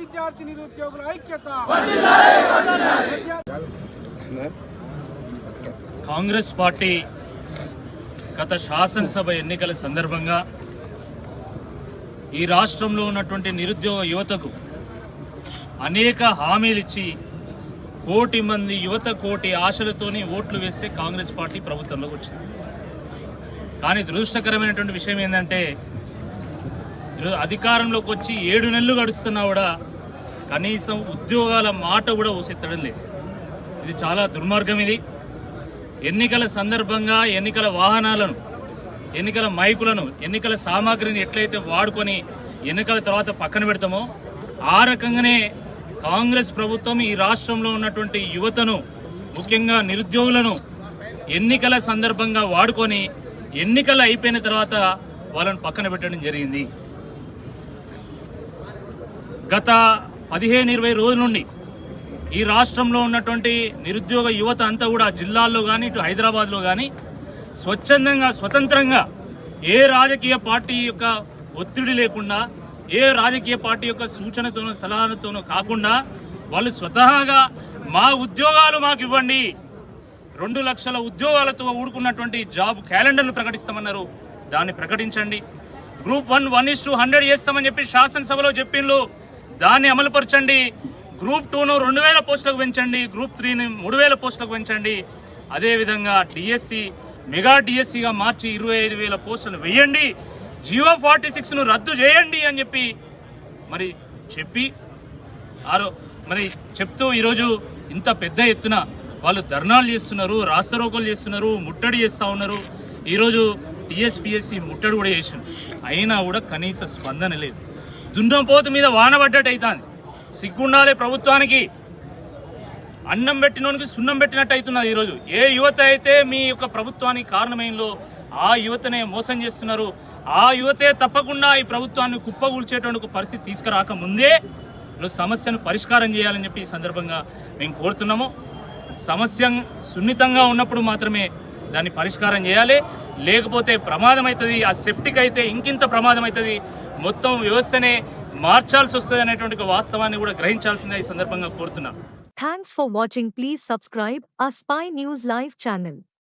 విద్యార్థి నిరుద్యోగుల ఐక్యత. కాంగ్రెస్ పార్టీ గత శాసనసభ ఎన్నికల సందర్భంగా ఈ రాష్ట్రంలో ఉన్నటువంటి నిరుద్యోగ యువతకు అనేక హామీలు ఇచ్చి కోటి మంది యువత కోటి ఆశలతోనే ఓట్లు వేస్తే కాంగ్రెస్ పార్టీ ప్రభుత్వంలోకి వచ్చింది. కానీ దురదృష్టకరమైనటువంటి విషయం ఏంటంటే ఈరోజు అధికారంలోకి వచ్చి 7 నెలలు గడుస్తున్నా కూడా కనీసం ఉద్యోగాల మాట కూడా ఊసెత్తడం లేదు. ఇది చాలా దుర్మార్గం. ఇది ఎన్నికల సందర్భంగా ఎన్నికల వాహనాలను, ఎన్నికల మైకులను, ఎన్నికల సామాగ్రిని ఎట్లయితే వాడుకొని ఎన్నికల తర్వాత పక్కన పెడతామో ఆ రకంగానే కాంగ్రెస్ ప్రభుత్వం ఈ రాష్ట్రంలో ఉన్నటువంటి యువతను, ముఖ్యంగా నిరుద్యోగులను ఎన్నికల సందర్భంగా వాడుకొని ఎన్నికలు అయిపోయిన తర్వాత వాళ్ళను పక్కన పెట్టడం జరిగింది. గత 15-20 రోజుల నుండి ఈ రాష్ట్రంలో ఉన్నటువంటి నిరుద్యోగ యువత అంతా కూడా జిల్లాల్లో కానీ ఇటు హైదరాబాద్లో కానీ స్వచ్ఛందంగా స్వతంత్రంగా ఏ రాజకీయ పార్టీ యొక్క ఒత్తిడి లేకుండా, ఏ రాజకీయ పార్టీ యొక్క సూచనతోనో సలహాలతోనో కాకుండా వాళ్ళు స్వతహాగా మా ఉద్యోగాలు మాకు ఇవ్వండి, 2 లక్షల ఉద్యోగాలతో ఊడుకున్నటువంటి జాబ్ క్యాలెండర్ను ప్రకటిస్తామన్నారు. దాన్ని ప్రకటించండి. గ్రూప్ 1:100 చేస్తామని చెప్పి శాసనసభలో చెప్పిండ్రు, దాన్ని అమలుపరచండి. గ్రూప్ 2ను 2000 పోస్టులకు పెంచండి, గ్రూప్ 3ని 3000 పోస్టులకు పెంచండి. అదేవిధంగా డిఎస్సి మెగా డిఎస్సిగా మార్చి 25,000 పోస్టులు వేయండి, జియో 46ను రద్దు చేయండి అని చెప్పి చెప్తూ ఈరోజు ఇంత పెద్ద ఎత్తున వాళ్ళు ధర్నాలు చేస్తున్నారు, రాస్తారోకోలు చేస్తున్నారు, ముట్టడి చేస్తూ ఉన్నారు. ఈరోజు టీఎస్పీఎస్సీ ముట్టడి కూడా చేసింది, అయినా కూడా కనీస స్పందన లేదు. దున్నపోతు మీద వాన పడ్డట్టు అవుతుంది. సిగ్గుండాలి ప్రభుత్వానికి. అన్నం పెట్టినోనికి సున్నం పెట్టినట్టు అవుతున్నది. ఈరోజు ఏ యువత అయితే మీ యొక్క ప్రభుత్వానికి కారణమైందో ఆ యువతనే మోసం చేస్తున్నారు. ఆ యువతే తప్పకుండా ఈ ప్రభుత్వాన్ని కుప్పగూల్చేటువంటి పరిస్థితి తీసుకురాక ముందే సమస్యను పరిష్కారం చేయాలని చెప్పి ఈ సందర్భంగా మేము కోరుతున్నాము. సమస్య సున్నితంగా ఉన్నప్పుడు మాత్రమే దాన్ని పరిష్కారం చేయాలి, లేకపోతే ప్రమాదం అవుతుంది. ఆ సేఫ్టీకి అయితే ఇంకింత ప్రమాదం అవుతుంది, మొత్తం వ్యవస్థనే మార్చాల్సి వస్తుంది అనేటువంటి వాస్తవాన్ని కూడా గ్రహించాల్సిందిగా ఈ సందర్భంగా కోరుతున్నాం. Thanks for watching. Please subscribe our Spy News Live channel.